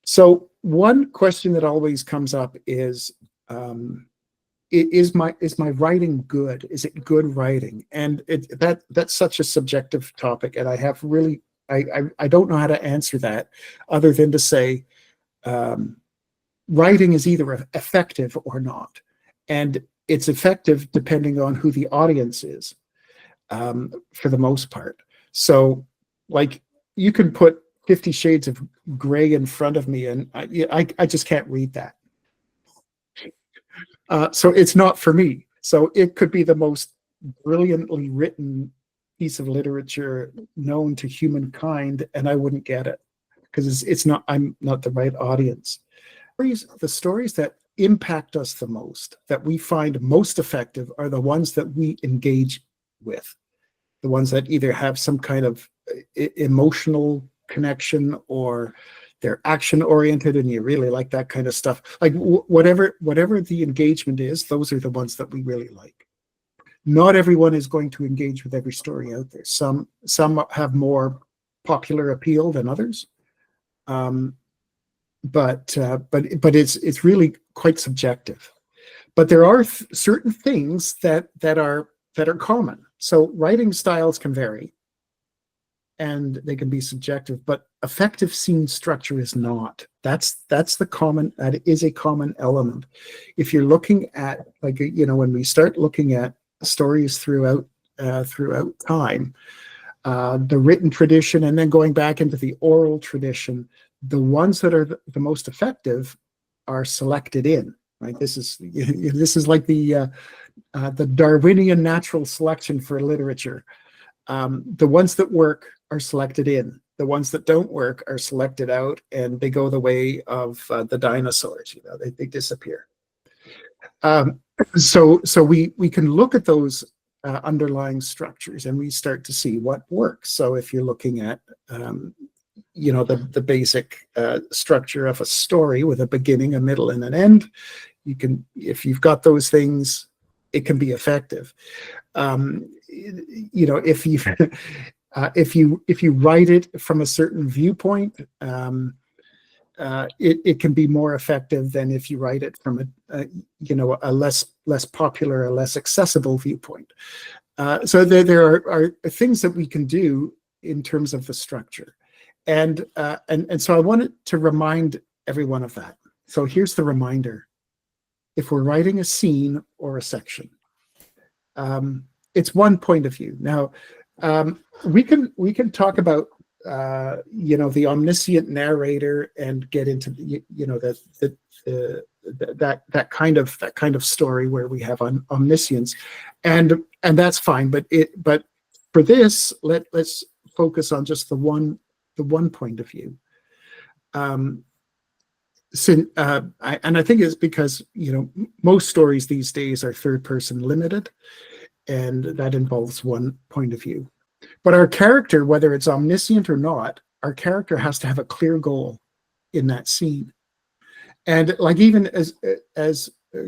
So one question that always comes up is my writing good? Is it good writing? And that's such a subjective topic, and I don't know how to answer that other than to say writing is either effective or not, and it's effective depending on who the audience is, for the most part. So, like, you can put 50 Shades of Grey in front of me, and I just can't read that. So it's not for me. So it could be the most brilliantly written piece of literature known to humankind, and I wouldn't get it because it's not. I'm not the right audience. The stories that impact us the most, that we find most effective, are the ones that we engage with, the ones that either have some kind of emotional connection, or they're action oriented and you really like that kind of stuff. Like whatever the engagement is, those are the ones that we really like. Not everyone is going to engage with every story out there. Some have more popular appeal than others. But it's really quite subjective. But there are certain things that are common. So writing styles can vary, and they can be subjective, but effective scene structure is not. That is a common element. If you're looking at, like, when we start looking at stories throughout time, the written tradition, and then going back into the oral tradition, the ones that are the most effective are selected in. Right. This is like the Darwinian natural selection for literature. The ones that work are selected in. The ones that don't work are selected out, and they go the way of the dinosaurs. They disappear. So we can look at those underlying structures, and we start to see what works. So if you're looking at the basic structure of a story with a beginning, a middle, and an end, if you've got those things, it can be effective. If you write it from a certain viewpoint, it can be more effective than if you write it from a less popular, a less accessible viewpoint. So there are things that we can do in terms of the structure, and so I wanted to remind everyone of that. So here's the reminder: if we're writing a scene or a section, it's one point of view. Now, we can talk about the omniscient narrator and get into that kind of story where we have omniscience, and that's fine. But for this, let's focus on just the one point of view. And I think it's because most stories these days are third person limited, and that involves one point of view. But our character, whether it's omniscient or not, our character has to have a clear goal in that scene. And like, even as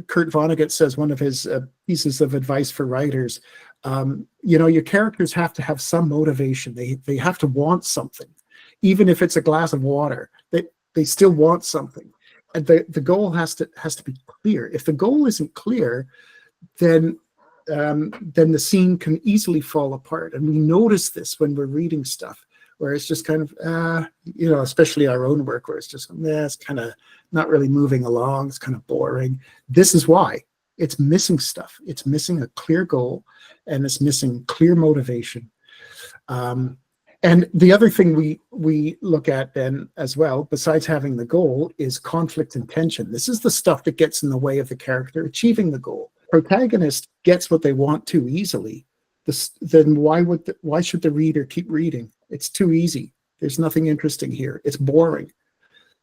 Kurt Vonnegut says, one of his pieces of advice for writers, your characters have to have some motivation. They have to want something, even if it's a glass of water. They still want something, and the goal has to be clear. If the goal isn't clear, then the scene can easily fall apart. And we notice this when we're reading stuff, where it's just kind of, especially our own work, where it's just, it's kind of not really moving along. It's kind of boring. This is why. It's missing stuff. It's missing a clear goal, and it's missing clear motivation. And the other thing we look at then as well, besides having the goal, is conflict and tension. This is the stuff that gets in the way of the character achieving the goal. Protagonist gets what they want too easily, then why should the reader keep reading? It's too easy. There's nothing interesting here. It's boring.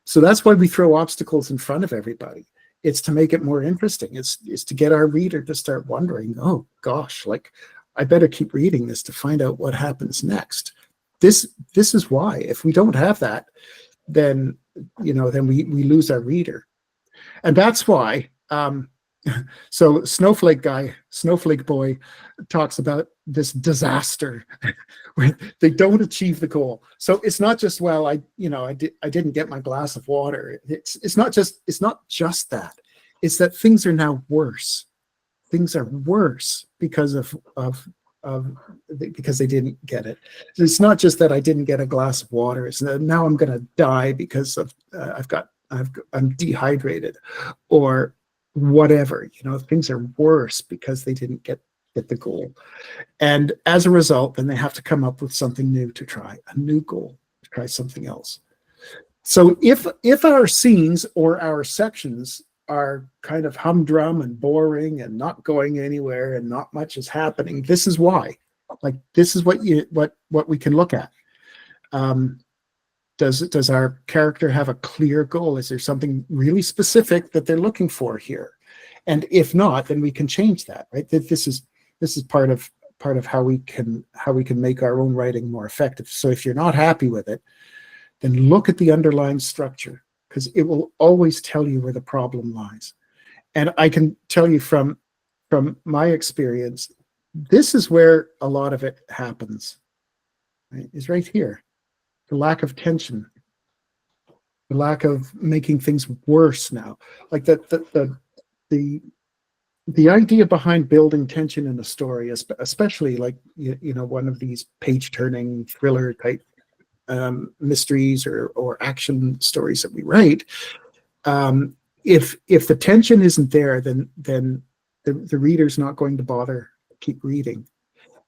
So that's why we throw obstacles in front of everybody. It's to make it more interesting. It's to get our reader to start wondering, oh gosh, like, I better keep reading this to find out what happens next. This is why. If we don't have that, then we lose our reader. And that's why So Snowflake Boy talks about this disaster where they don't achieve the goal. So it's not just, well, I didn't get my glass of water. It's not just that. It's that things are now worse. Things are worse because because they didn't get it. It's not just that I didn't get a glass of water. It's that now I'm going to die because of I'm dehydrated, or whatever. Things are worse because they didn't get the goal, and as a result, then they have to come up with something new to try, a new goal, to try something else. So if our scenes or our sections are kind of humdrum and boring and not going anywhere and not much is happening, this is why. Like, this is what we can look at. Does our character have a clear goal? Is there something really specific that they're looking for here? And if not, then we can change that, right? This is part of how we can make our own writing more effective. So if you're not happy with it, then look at the underlying structure, because it will always tell you where the problem lies. And I can tell you from my experience, this is where a lot of it happens, right? Is right here. The lack of tension, the lack of making things worse now. Like the idea behind building tension in a story, especially like one of these page-turning thriller type mysteries or action stories that we write, if the tension isn't there, then the reader's not going to bother keep reading.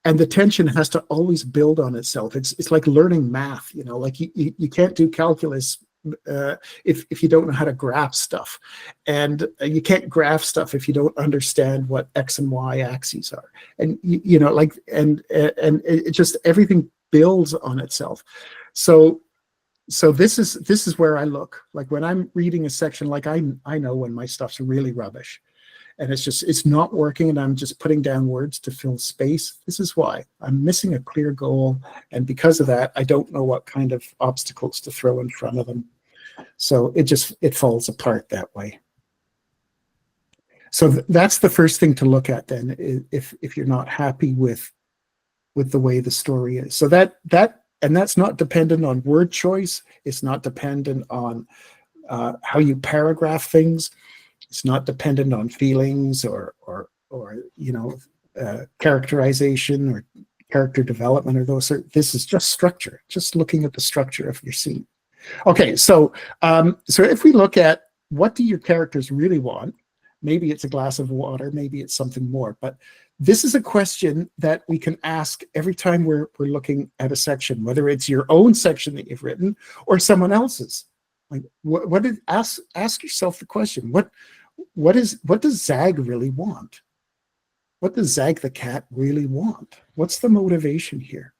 And the tension has to always build on itself. It's like learning math, like you can't do calculus if you don't know how to graph stuff, and you can't graph stuff if you don't understand what X and Y axes are, and and it just, everything builds on itself. So this is where I look. Like, when I'm reading a section, like I know when my stuff's really rubbish and it's not working, and I'm just putting down words to fill space. This is why I'm missing a clear goal, and because of that, I don't know what kind of obstacles to throw in front of them. So it falls apart that way. So that's the first thing to look at then, if you're not happy with the way the story is. So that's not dependent on word choice. It's not dependent on how you paragraph things. It's not dependent on feelings or characterization or character development or those. This is just structure. Just looking at the structure of your scene. Okay, so if we look at, what do your characters really want? Maybe it's a glass of water. Maybe it's something more. But this is a question that we can ask every time we're looking at a section, whether it's your own section that you've written or someone else's. Like, ask yourself the question: what does Zag really want? What does Zag the cat really want? What's the motivation here?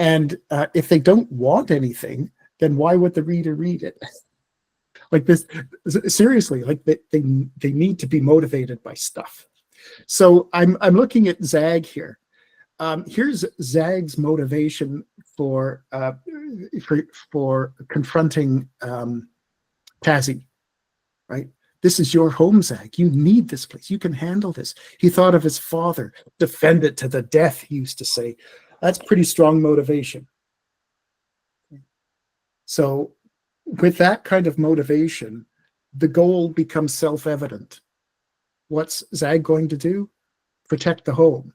And if they don't want anything, then why would the reader read it? Like, this, seriously, like they need to be motivated by stuff. So I'm looking at Zag here. Here's Zag's motivation for confronting Tazzy, right? This is your home, Zag. You need this place. You can handle this. He thought of his father. Defend it to the death, he used to say. That's pretty strong motivation. So with that kind of motivation, the goal becomes self-evident. What's Zag going to do? Protect the home.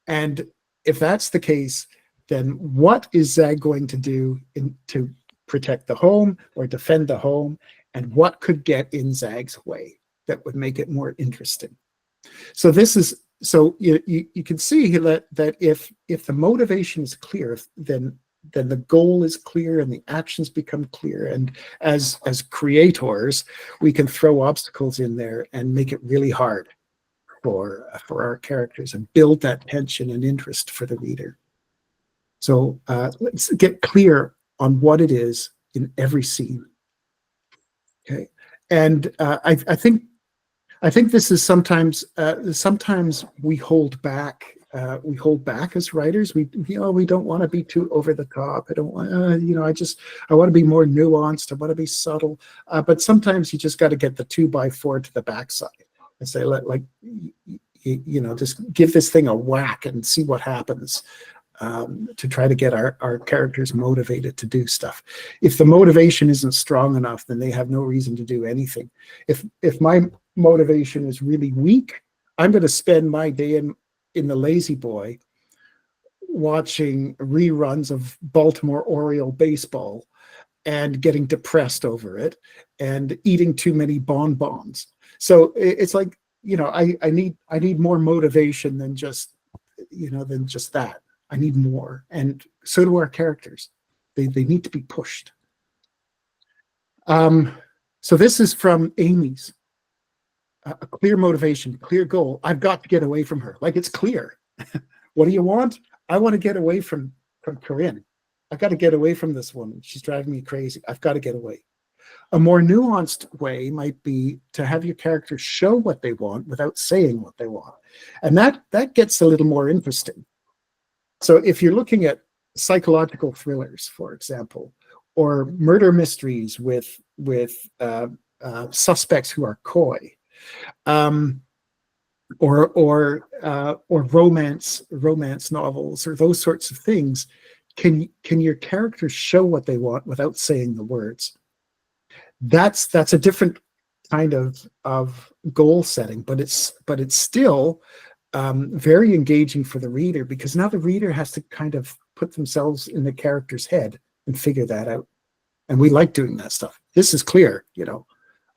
And if that's the case, then what is Zag going to do to protect the home or defend the home? And what could get in Zag's way that would make it more interesting? So you can see that if the motivation is clear, then the goal is clear and the actions become clear. And as creators, we can throw obstacles in there and make it really hard for our characters and build that tension and interest for the reader. So let's get clear on what it is in every scene. Okay, and I think this is sometimes we hold back. We hold back as writers. We don't want to be too over the top. I don't want I want to be more nuanced. I want to be subtle. But sometimes you just got to get the 2x4 to the backside. and say, like, just give this thing a whack and see what happens, to try to get our characters motivated to do stuff. If the motivation isn't strong enough, then they have no reason to do anything. If my motivation is really weak, I'm going to spend my day in the lazy boy watching reruns of Baltimore Oriole baseball and getting depressed over it and eating too many bonbons. So it's like, I need more motivation than just that. I need more. And so do our characters. They need to be pushed. So this is from Amy's. A clear motivation, clear goal. I've got to get away from her. Like, it's clear. What do you want? I want to get away from Corinne. I've got to get away from this woman. She's driving me crazy. I've got to get away. A more nuanced way might be to have your characters show what they want without saying what they want. And that gets a little more interesting. So if you're looking at psychological thrillers, for example, or murder mysteries with suspects who are coy, or romance novels, or those sorts of things, can your characters show what they want without saying the words? That's a different kind of goal setting, but it's still very engaging for the reader, because now the reader has to kind of put themselves in the character's head and figure that out. And we like doing that stuff. This is clear,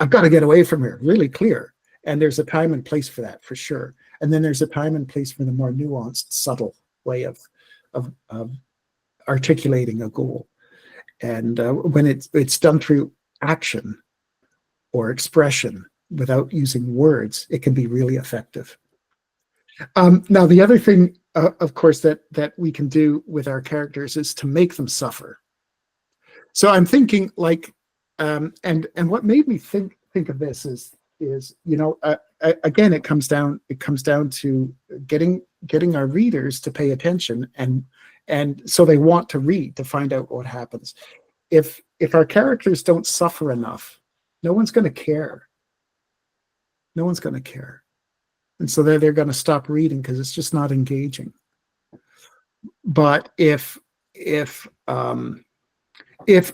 I've got to get away from her, really clear. And there's a time and place for that, for sure. And then there's a time and place for the more nuanced, subtle way of articulating a goal. And when it's done through action or expression without using words, it can be really effective. Now, the other thing, of course, that we can do with our characters is to make them suffer. So I'm thinking, like, and what made me think of this is again, it comes down to getting our readers to pay attention, and so they want to read, to find out what happens. If our characters don't suffer enough, no one's going to care. No one's going to care. And so they're going to stop reading because it's just not engaging. But if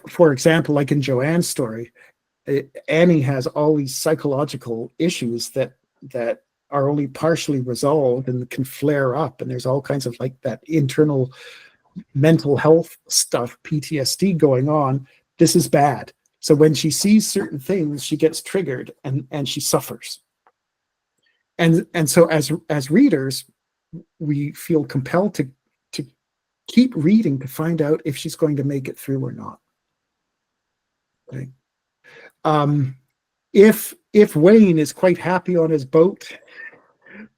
for example, like in Joanne's story, Annie has all these psychological issues that are only partially resolved and can flare up, and there's all kinds of like that internal mental health stuff, PTSD going on. This is bad. So when she sees certain things, she gets triggered and she suffers. And so as readers, we feel compelled to keep reading to find out if she's going to make it through or not. Okay. If Wayne is quite happy on his boat,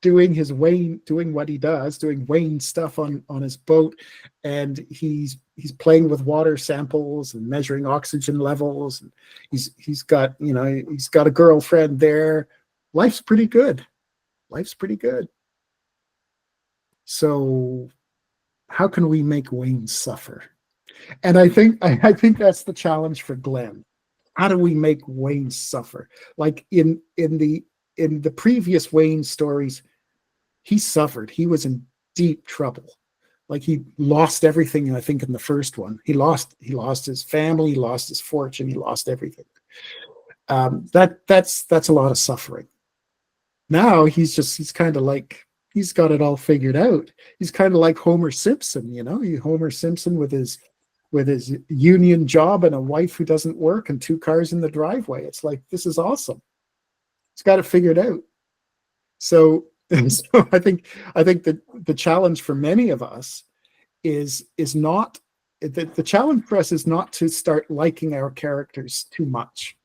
doing what he does, doing Wayne stuff on his boat, and he's playing with water samples and measuring oxygen levels, and he's got a girlfriend there. Life's pretty good. So how can we make Wayne suffer? And I think that's the challenge for Glenn. How do we make Wayne suffer? Like in the previous Wayne stories, he suffered. He was in deep trouble. Like, he lost everything. I think in the first one, he lost his family, he lost his fortune, he lost everything. That's a lot of suffering. Now he's kind of like, he's got it all figured out. He's kind of like Homer Simpson, Homer Simpson with his union job and a wife who doesn't work and 2 cars in the driveway. It's like, this is awesome. He's got it figured out. So I think that the challenge for many of us is not, the challenge for us is not to start liking our characters too much.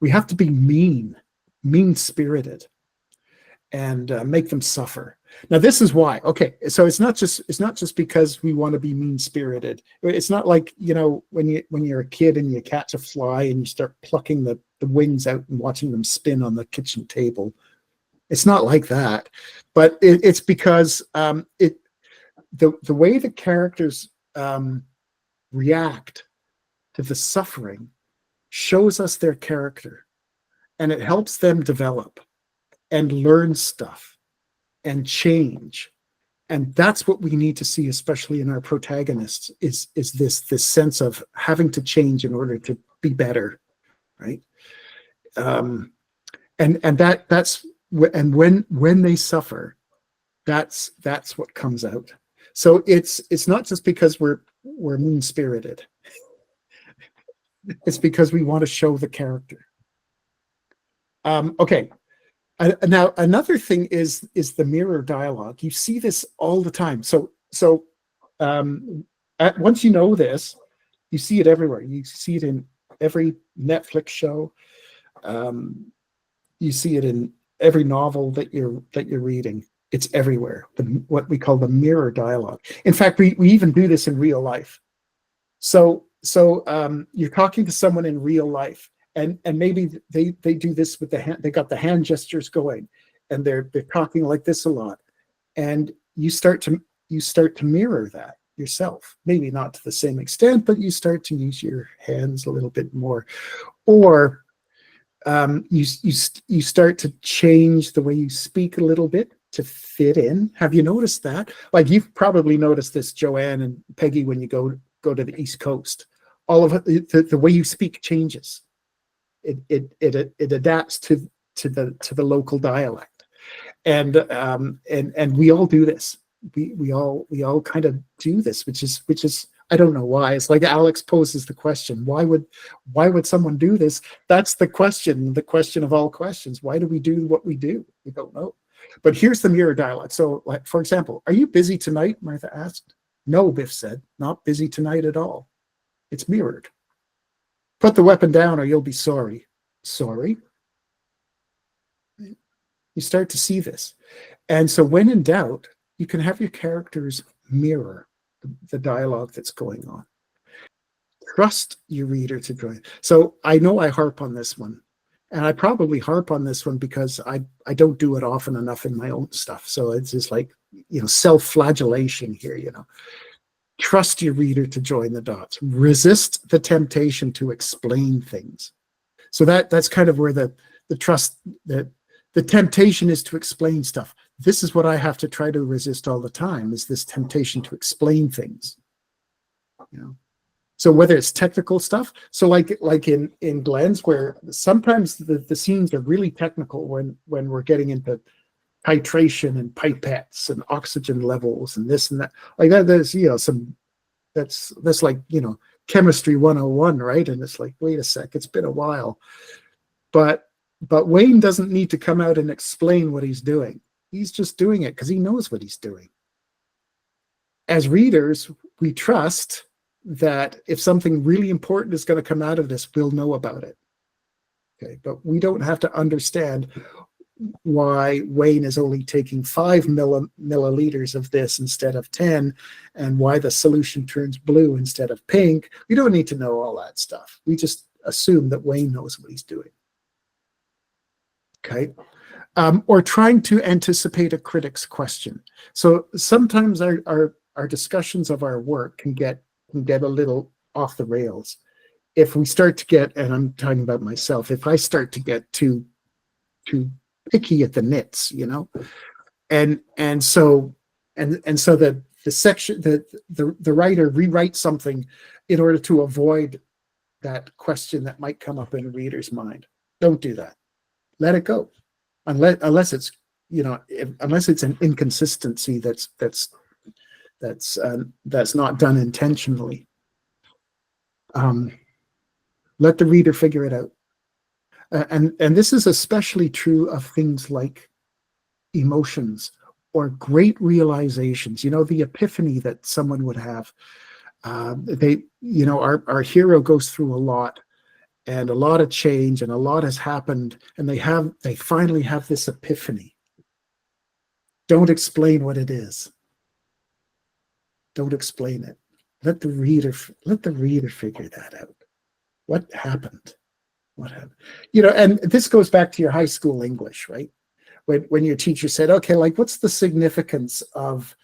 We have to be mean-spirited and make them suffer. Now, this is why. Okay, so it's not just because we want to be mean-spirited. It's not like, when you're a kid and you catch a fly and you start plucking the wings out and watching them spin on the kitchen table. It's not like that. But it's because the way the characters react to the suffering shows us their character, and it helps them develop. and learn stuff and change. And that's what we need to see, especially in our protagonists, is this sense of having to change in order to be better, right? And that's and when they suffer, that's what comes out. So it's not just because we're mean spirited. It's because we want to show the character. Okay. Now another thing is the mirror dialogue. You see this all the time. So once you know this, you see it everywhere. You see it in every Netflix show. You see it in every novel that you're reading. It's everywhere. What we call the mirror dialogue. In fact, we even do this in real life. So you're talking to someone in real life, and maybe they do this with the hand. They got the hand gestures going, and they're talking like this a lot, and you start to mirror that yourself. Maybe not to the same extent, but you start to use your hands a little bit more, or you start to change the way you speak a little bit to fit in. Have you noticed that? Like, you've probably noticed this, Joanne and Peggy, when you go to the East Coast. All of it, the way you speak changes. It adapts to the local dialect, and we all do this. We all kind of do this, which is I don't know why. It's like Alex poses the question: why would someone do this? That's the question of all questions. Why do we do what we do? We don't know. But here's the mirror dialogue. So, like, for example, "Are you busy tonight?" Martha asked. "No," Biff said. "Not busy tonight at all." It's mirrored. "Put the weapon down or you'll be sorry." Sorry? You start to see this. And so when in doubt, you can have your characters mirror the dialogue that's going on. Trust your reader to join. So I know I harp on this one. And I probably harp on this one because I don't do it often enough in my own stuff. So it's just like, self-flagellation here, Trust your reader to join the dots. Resist the temptation to explain things. So that's kind of where the trust, the temptation is to explain stuff. This is what I have to try to resist all the time, is this temptation to explain things. So whether it's technical stuff, so like in Glenn's, where sometimes the scenes are really technical when we're getting into titration and pipettes and oxygen levels and this and that, like that. There's some that's like chemistry 101, right? And it's like, wait a sec, it's been a while. But Wayne doesn't need to come out and explain what he's doing. He's just doing it because he knows what he's doing. As readers, we trust that if something really important is going to come out of this, we'll know about it. Okay, but we don't have to understand why Wayne is only taking 5 milliliters of this instead of 10, and why the solution turns blue instead of pink. We don't need to know all that stuff. We just assume that Wayne knows what he's doing. Okay. Or trying to anticipate a critic's question. So sometimes our discussions of our work can get a little off the rails if we start to get, and I'm talking about myself, if I start to get too picky at the nits, and so the section, the writer rewrites something in order to avoid that question that might come up in a reader's mind. Don't do that. Let it go, unless it's unless it's an inconsistency that's not done intentionally. Let the reader figure it out. And this is especially true of things like emotions or great realizations. The epiphany that someone would have. Our hero goes through a lot, and a lot of change, and a lot has happened, and they finally have this epiphany. Don't explain what it is. Don't explain it. Let the reader figure that out. What happened? And this goes back to your high school English, right? When your teacher said, okay, like, what's the significance of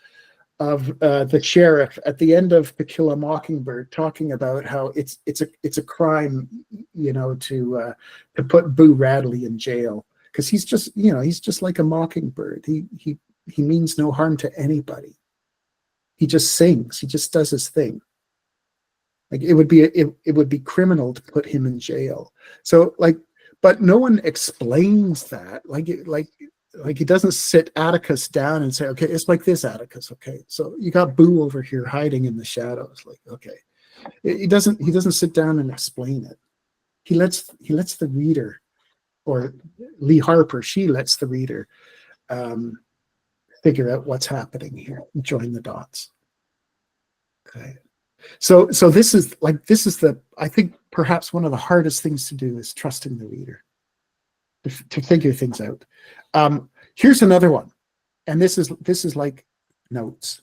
the sheriff at the end of To Kill a Mockingbird talking about how it's a crime, to put Boo Radley in jail. because he's just, he's just like a mockingbird. He means no harm to anybody. He just sings. He just does his thing. Like it would be criminal to put him in jail. So like, but no one explains that. Like he doesn't sit Atticus down and say, okay, it's like this, Atticus. Okay, so you got Boo over here hiding in the shadows. Like, okay, he doesn't sit down and explain it. He lets the reader, or Lee Harper, she lets the reader figure out what's happening here and join the dots. Okay. So this is the, I think perhaps one of the hardest things to do is trusting the reader to figure things out. Here's another one, and this is like notes.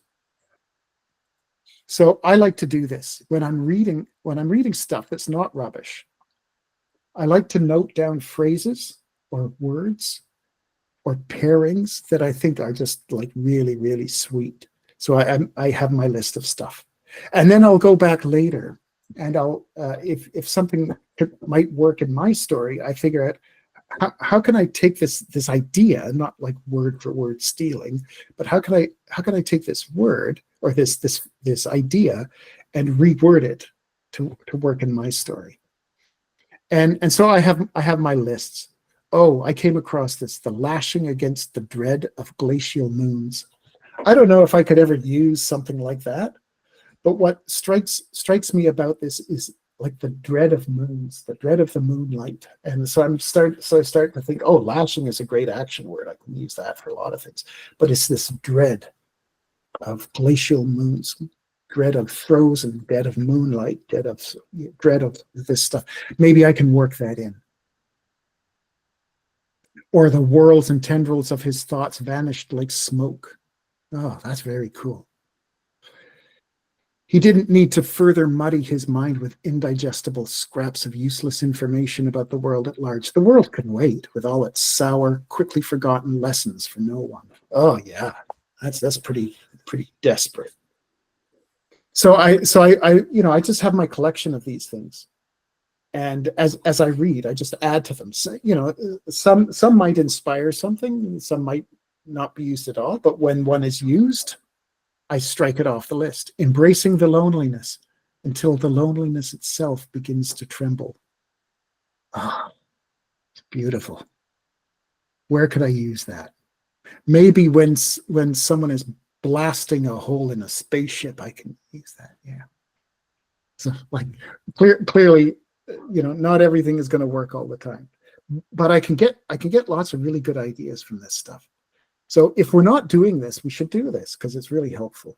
So I like to do this when I'm reading stuff that's not rubbish. I like to note down phrases or words or pairings that I think are just like really, really sweet. So I have my list of stuff. And then I'll go back later and I'll, if something might work in my story, I figure out how can I take this idea, not like word for word stealing, but how can I take this word or this idea and reword it to work in my story. And so I have my lists. Oh, I came across this, the lashing against the dread of glacial moons. I don't know if I could ever use something like that. But what strikes me about this is like the dread of moons, the dread of the moonlight. And so I start to think, oh, lashing is a great action word. I can use that for a lot of things. But it's this dread of glacial moons, dread of frozen, dread of moonlight, dread of this stuff. Maybe I can work that in. Or the whorls and tendrils of his thoughts vanished like smoke. Oh, that's very cool. He didn't need to further muddy his mind with indigestible scraps of useless information about the world at large. The world can wait with all its sour, quickly forgotten lessons for no one. Oh yeah, that's pretty desperate. So I just have my collection of these things, and as I read, I just add to them. So, some might inspire something, some might not be used at all. But when one is used, I strike it off the list, embracing the loneliness until the loneliness itself begins to tremble. Ah, it's beautiful. Where could I use that? Maybe when someone is blasting a hole in a spaceship, I can use that. Yeah. So like clearly, not everything is going to work all the time, but I can get lots of really good ideas from this stuff. So if we're not doing this, we should do this because it's really helpful.